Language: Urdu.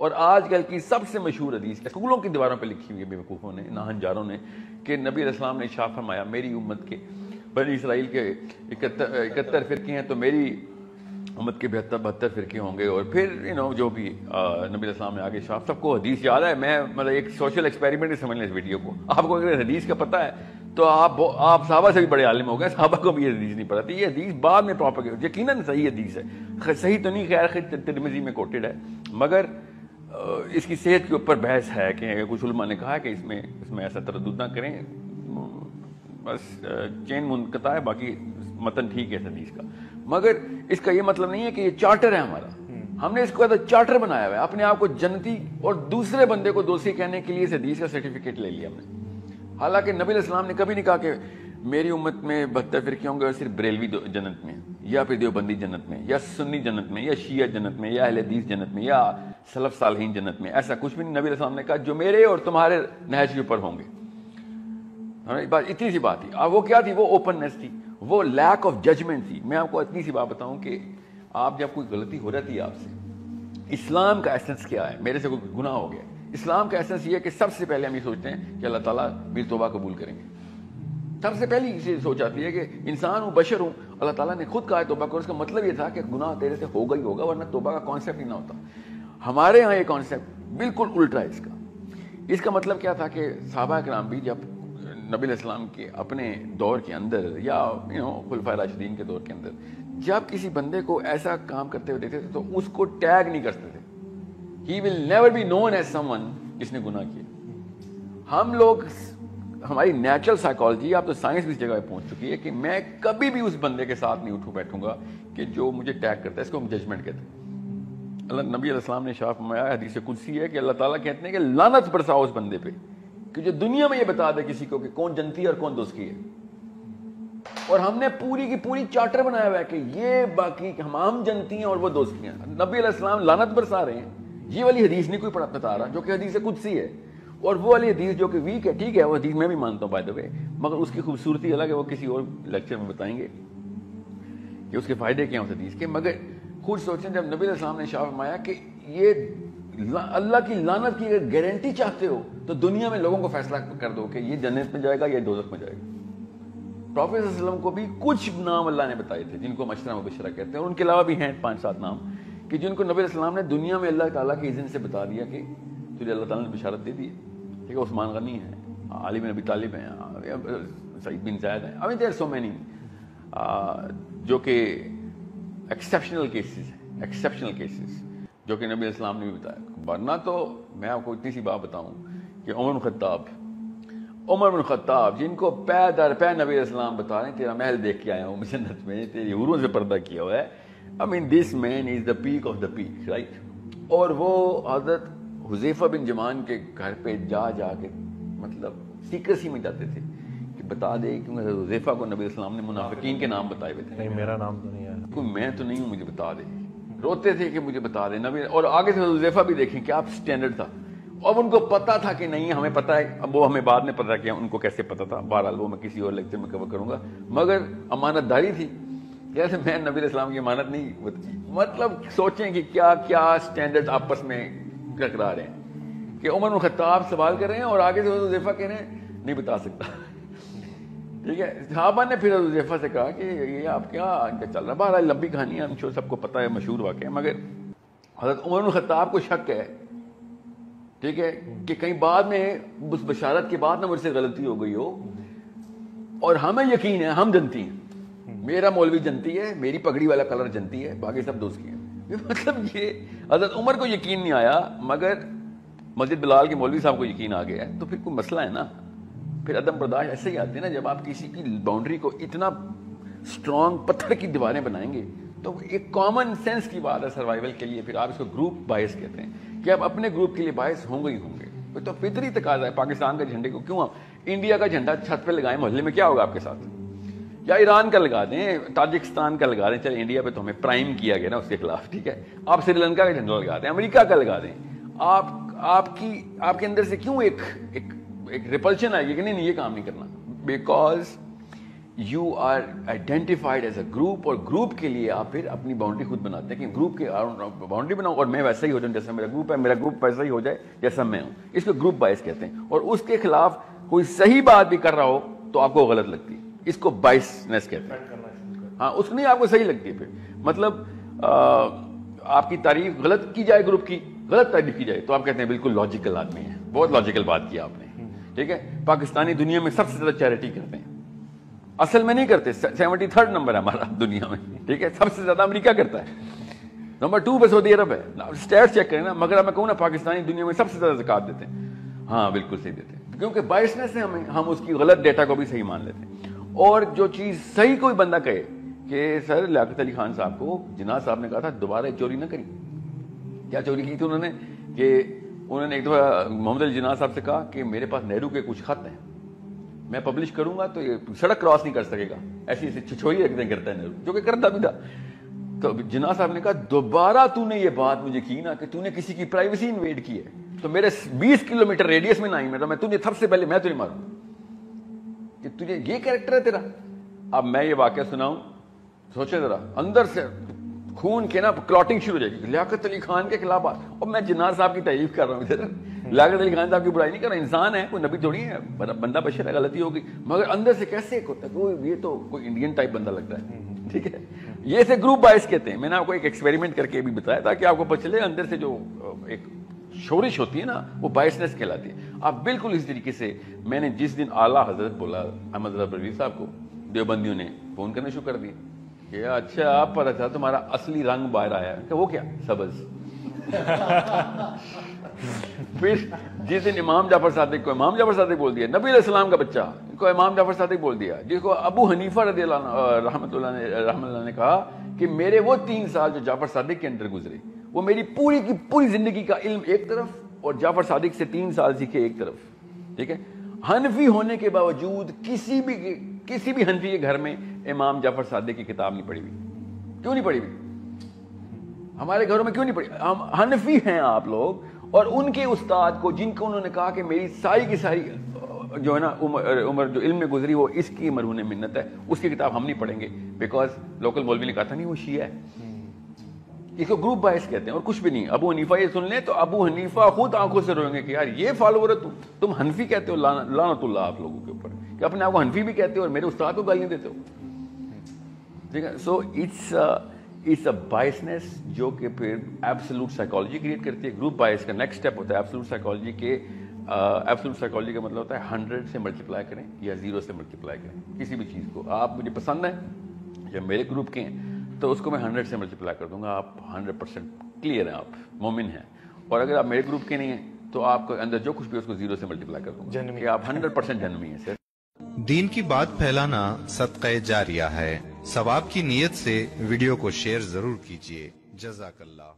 اور آج کل کی سب سے مشہور حدیث اسکولوں کی دیواروں پہ لکھی ہوئی ہے بیوقوفوں نے، ناہنجاروں نے، کہ نبی علیہ السلام نے ارشاد فرمایا میری امت کے بنی اسرائیل کے 71 فرقے ہیں تو میری امت کے 72 فرقے ہوں گے. اور پھر جو بھی نبی علیہ السلام نے آگے شاف سب کو حدیث یاد ہے. میں مطلب ایک سوشل ایکسپیریمنٹ ہی سمجھ لیں اس ویڈیو کو. آپ کو اگر حدیث کا پتہ ہے تو آپ صحابہ سے بھی بڑے عالم ہو گئے. صحابہ کو بھی یہ حدیث نہیں پتہ تھی. یہ حدیث بعد میں پراپر یقیناً صحیح حدیث ہے، صحیح تو نہیں، خیر ترمذی میں کوٹڈ ہے، مگر اس کی صحت کے اوپر بحث ہے کہ کچھ علماء نے کہا کہ اس میں ایسا تردد نہ کریں، بس چین منقطع ہے، باقی متن ٹھیک ہے اس حدیث کا. مگر اس کا یہ مطلب نہیں ہے کہ یہ چارٹر ہے ہمارا. ہم نے اس کو چارٹر بنایا ہوا ہے، اپنے آپ کو جنتی اور دوسرے بندے کو دوستی کہنے کے لیے اس حدیث کا سرٹیفکیٹ لے لیا ہم نے. حالانکہ نبی علیہ السلام نے کبھی نہیں کہا کہ میری امت میں 72 فرقے ہوں گے اور صرف بریلوی جنت میں، یا پھر دیوبندی جنت میں، یا سنی جنت میں، یا شیعہ جنت میں، یا اہل حدیث جنت میں، یا سلف صالحین جنت میں. ایسا کچھ بھی نہیں. نبی علیہ السلام نے کہا جو میرے اور تمہارے نہج کے اوپر ہوں گے. اتنی سی بات تھی. اب وہ کیا تھی؟ وہ اوپننس تھی، وہ لیک آف ججمنٹ تھی. میں آپ کو اتنی سی بات بتاؤں کہ آپ جب کوئی غلطی ہو جاتی ہے آپ سے، اسلام کا ایسنس کیا ہے؟ میرے سے کوئی گناہ ہو گیا، اسلام کا ایسنس یہ ہے کہ سب سے پہلے ہم یہ سوچتے ہیں کہ اللہ تعالیٰ میری توبہ قبول کریں گے. سب سے پہلی یہ سوچ آتی ہے کہ انسان ہوں، بشر ہوں، اللہ تعالیٰ نے خود کہا ہے توبہ کرو. اس کا مطلب یہ تھا کہ گناہ تیرے سے ہوگا ہی ہوگا، ورنہ توبہ کا کانسیپٹ ہی نہ ہوتا. ہمارے ہاں یہ کانسیپٹ بالکل الٹا ہے. اس کا مطلب کیا تھا کہ صحابہ کرام بھی جب نبی علیہ السلام کے اپنے دور کے اندر یا خلفائے راشدین کے دور کے اندر جب کسی بندے کو ایسا کام کرتے ہوئے دیکھتے تھے تو اس کو ٹیگ نہیں کرتے تھے. He will never be known as someone جس نے گناہ کیا. ہم لوگ، ہماری نیچرل سائیکالوجی، اب تو سائنس بھی اس جگہ پہ پہنچ چکی ہے کہ میں کبھی بھی اس بندے کے ساتھ نہیں اٹھوں بیٹھوں گا کہ جو مجھے ٹیگ کرتا ہے. اس کو ہم ججمنٹ کہتے ہیں. اللہ نبی علیہ السلام نے ارشاد فرمایا، حدیث قدسی ہے کہ اللہ تعالیٰ کہتے ہیں کہ لعنت برساؤ اس بندے پہ کہ جو دنیا میں یہ بتا دے کسی کو کہ کون جنتی ہے اور کون دوزخی ہے. اور ہم نے پوری کی پوری چارٹر بنایا ہوا ہے کہ یہ باقی ہم جنتی ہیں اور وہ دوزخی ہیں. نبی علیہ السلام لعنت برسا رہے ہیں. یہ والی حدیث نہیں کوئی بتا رہا جو کہ حدیث قدسی ہے، اور وہ والی حدیث جو کہ ویک ہے. ٹھیک ہے، وہ حدیث میں بھی مانتا ہوں بائی دا وے، مگر اس کی خوبصورتی الگ ہے. وہ کسی اور لیکچر میں بتائیں گے کہ اس کے فائدے کیا ہیں اس حدیث کے. مگر خود سوچیں جب نبی علیہ السلام نے ارشاد فرمایا کہ یہ اللہ کی لعنت کی اگر گارنٹی چاہتے ہو تو دنیا میں لوگوں کو فیصلہ کر دو کہ یہ جنت میں جائے گا یا دوزخ میں جائے گا. پروفیٹ صلی اللہ علیہ وسلم کو بھی کچھ نام اللہ نے بتائے تھے جن کو عشرہ مبشرہ کہتے ہیں، اور ان کے علاوہ بھی ہیں 5-7 نام کہ جن کو نبی علیہ السلام نے دنیا میں اللہ تعالیٰ کے اذن سے بتا دیا کہ تجھے اللہ تعالیٰ نے بشارت دے دی ہے. ٹھیک ہے، عثمان غنی ہیں، علی بن ابی طالب ہیں، سعید بن زید ہیں. I mean there are so many جو کہ ایکسیپشنل کیسز جو کہ نبی علیہ السلام نے بھی بتایا. ورنہ تو میں آپ کو اتنی سی بات بتاؤں کہ عمر بن خطاب جن کو پے در پے نبی علیہ السلام بتا رہے ہیں تیرا محل دیکھ کے آیا ہوں جنت میں، تیری حوروں سے پردہ کیا ہوا ہے. I mean this man is the peak of the peak, right؟ اور وہ حضرت حذیفہ بن جمان کے گھر پہ جا کے مطلب سیکریسی میں جاتے تھے کہ بتا دے، کیونکہ حضرت حذیفہ کو نبی علیہ السلام نے منافقین کے نام بتائے ہوئے تھے. نہیں میرا نام تو نہیں ہے، کوئی میں تو نہیں ہوں، مجھے بتا دے. روتے تھے کہ مجھے بتا دے نبی. اور آگے سے حذیفہ بھی دیکھیں کیا سٹینڈرڈ تھا. اب ان کو پتا تھا کہ نہیں ہمیں پتا ہے، اب وہ ہمیں بعد میں پتا کیا ان کو کیسے پتا تھا. بہرحال وہ میں کسی اور لیکچر میں کور کروں گا. مگر امانت داری تھی، جیسے میں نبی علیہ السلام کی امانت نہیں. مطلب سوچیں کہ کیا کیا سٹینڈرڈ آپس میں ٹکرا رہے ہیں کہ عمر بن خطاب سوال کر رہے ہیں اور آگے سے حذیفہ کہہ رہے ہیں نہیں بتا سکتا. ٹھیک ہے، صحابہ نے پھر حذیفہ سے کہا کہ یہ آپ کیا چل رہا ہے. بہرحال لمبی کہانی ہے، ہم شو سب کو پتہ ہے، مشہور واقعہ ہے. مگر حضرت عمر بن خطاب کو شک ہے، ٹھیک ہے، کہ کہیں بعد میں اس بشارت کے بعد نہ مجھ سے غلطی ہو گئی ہو. اور ہمیں یقین ہے ہم جنتی ہیں، میرا مولوی جنتی ہے، میری پگڑی والا کلر جنتی ہے، باقی سب دوست ہیں. مطلب یہ حضرت عمر کو یقین نہیں آیا، مگر مسجد بلال کے مولوی صاحب کو یقین آ گیا ہے. تو پھر کوئی مسئلہ ہے نا. پھر عدم برداشت ایسے ہی آتے ہیں نا، جب آپ کسی کی باؤنڈری کو اتنا اسٹرانگ پتھر کی دیواریں بنائیں گے تو ایک کامن سینس کی بات ہے سروائیول کے لیے. پھر آپ اس کو گروپ بائس کہتے ہیں کہ آپ اپنے گروپ کے لیے باعث ہوں گے ہی ہوں گے. تو فطری تقاضا ہے. پاکستان کے جھنڈے کو کیوں آپ انڈیا کا جھنڈا چھت پہ لگائیں محلے میں، کیا ہوگا آپ کے ساتھ؟ یا ایران کا لگا دیں، تاجکستان کا لگا دیں. چلے انڈیا پہ تو ہمیں پرائم کیا گیا نا اس کے خلاف، ٹھیک ہے. آپ سری لنکا کا جھنڈا لگا دیں، امریکہ کا لگا دیں. آپ کے اندر سے کیوں ایک ریپلشن آئے گی کہ نہیں یہ کام نہیں کرنا. Because you are identified as a group, اور گروپ کے لیے آپ پھر اپنی باؤنڈری خود بناتے ہیں کہ گروپ کے باؤنڈری بناؤ اور میں ویسا ہی ہو جاؤں جیسا میرا گروپ ہے, میرا گروپ ویسا ہی ہو جائے جیسا میں ہوں. اس کو گروپ بائس کہتے ہیں. اور اس کے خلاف کوئی صحیح بات بھی کر رہا ہو تو آپ کو غلط لگتی ہے, اس کو بائسنس کہتے ہیں. ہاں, اس نہیں آپ کو صحیح لگتی ہے پھر, مطلب آپ کی تعریف غلط کی جائے, گروپ کی غلط تعریف کی جائے تو آپ کہتے ہیں بالکل لاجیکل آدمی ہے, بہت لاجیکل بات کی آپ نے. ٹھیک ہے, پاکستانی دنیا میں سب سے زیادہ چیریٹی کرتے ہیں, اصل میں نہیں کرتے, 73rd نمبر ہے ہمارا دنیا میں. ٹھیک ہے, سب سے زیادہ امریکہ کرتا ہے, نمبر 2 پہ سعودی عرب ہے. اسٹیٹس چیک کریں نا, مگر میں کہوں نا پاکستانی دنیا میں سب سے زیادہ زکوٰۃ دیتے ہیں. ہاں بالکل صحیح دیتے ہیں, کیونکہ بائسنس سے ہم اس کی غلط ڈیٹا کو بھی صحیح مان لیتے ہیں. اور جو چیز صحیح کوئی بندہ کہے کہ سر لیاقت علی خان صاحب کو جناح صاحب نے کہا تھا دوبارہ چوری نہ کری. کیا چوری کی تھی انہوں نے؟ کہ انہوں نے ایک دفعہ محمد علی جناح صاحب سے کہا کہ میرے پاس نہرو کے کچھ خط ہیں, میں پبلش کروں گا تو یہ سڑک کراس نہیں کر سکے گا. ایسی ایسی چھچوئی ایک دن کرتا ہے نہرو, جو کہ کرتا بھی تھا. تو جناح صاحب نے کہا دوبارہ تو نے یہ بات مجھے کی نا کہ تو نے کسی کی پرائیویسی انویڈ کی ہے تو میرے 20 کلومیٹر ریڈیس میں نہ آئی, میں تجھے سب سے پہلے میں تجھے ماروں کہ تجھے یہ کریکٹر ہے تیرا. اب میں یہ واقعہ سناؤں, سوچے ذرا, اندر سے خون کے نا کلاٹنگ شروع ہو جائے گی لیاقت علی خان کے خلاف. اور میں جناح صاحب کی تعریف کر رہا ہوں, لیاقت علی خان صاحب کی برائی نہیں کر رہا, انسان ہے, کوئی نبی تھوڑی ہے, بندہ بشر ہے, غلطی ہوگی, مگر اندر سے کیسے ایک ہوتا ہے, یہ تو کوئی انڈین ٹائپ بندہ لگتا ہے. ٹھیک ہے, یہ سے گروپ بائس کہتے ہیں. میں نے آپ کو ایک ایکسپیریمنٹ کر کے بھی بتایا تھا کہ آپ کو پتہ چلے اندر سے جو ایک شورش ہوتی ہے نا وہ بائسنس کہلاتی ہے. آپ بالکل اس طریقے سے, میں نے جس دن اعلیٰ حضرت بولا احمد رضا بریلوی صاحب کو, دیوبندیوں نے فون کرنا شروع کر دیا کہ اچھا آپ پتہ چلا تمہارا اصلی رنگ باہر آیا ہے. کہ وہ کیا؟ سبز. پھر جس دن امام جعفر صادق کو امام جعفر صادق بول دیا, نبی علیہ السلام کا بچہ کو امام جعفر صادق بول دیا, جس کو ابو حنیفہ رضی اللہ رحمۃ اللہ نے کہا کہ میرے وہ 3 سال جو جعفر صادق کے اندر گزرے وہ میری پوری کی پوری زندگی کا علم ایک طرف اور جعفر صادق سے 3 سال سیکھے ایک طرف. ٹھیک ہے, حنفی ہونے کے باوجود کسی بھی حنفی کے گھر میں امام جعفر صادق کی کتاب نہیں پڑھی ہوئی. کیوں نہیں پڑھی ہوئی؟ ہمارے گھروں میں کیوں نہیں پڑھی؟ ہم حنفی ہیں آپ لوگ, اور ان کے استاد کو جن کو انہوں نے کہا کہ میری ساری کی ساری جو ہے نا عمر جو علم میں گزری وہ اس کی مرہون منت ہے, اس کی کتاب ہم نہیں پڑھیں گے بیکاز لوکل مولوی نے کہا تھا نہیں وہ شیعہ ہے. اس کو گروپ بائس کہتے ہیں اور کچھ بھی نہیں. ابو حنیفہ یہ سن لیں تو ابو حنیفہ خود آنکھوں سے روئیں گے کہ یار یہ فالوور ہے تم حنفی کہتے ہو, لعنت اللہ آپ لوگوں کے اوپر کہ اپنے آپ کو حنفی بھی کہتے ہو اور میرے استاد کو گالیاں دیتے ہو. ٹھیک ہے, سو اٹس اے بائسنس جو کہ پھر ایبسولوٹ سائیکالوجی کریٹ کرتی ہے. گروپ بائس کا نیکسٹ اسٹیپ ہوتا ہے ایبسولوٹ سائیکالوجی کے. ایبسولوٹ سائیکالوجی کا مطلب ہوتا ہے 100 سے ملٹیپلائی کریں یا 0 سے ملٹیپلائی کریں کسی بھی چیز کو. آپ مجھے پسند ہے جب میرے گروپ کے ہیں تو اس کو میں 100 سے ملٹیپلائی کر دوں گا. آپ 100% کلیئر ہیں, آپ مومن ہیں. اور اگر آپ میرے گروپ کے نہیں ہیں تو آپ کو اندر جو کچھ بھی اس کو 0 سے ملٹیپلائی کر دوں گا کہ آپ 100% جنمی ہیں. سر دین کی بات پھیلانا صدقہ جاریہ ہے. ثواب کی نیت سے ویڈیو کو شیئر ضرور کیجیے. جزاک اللہ.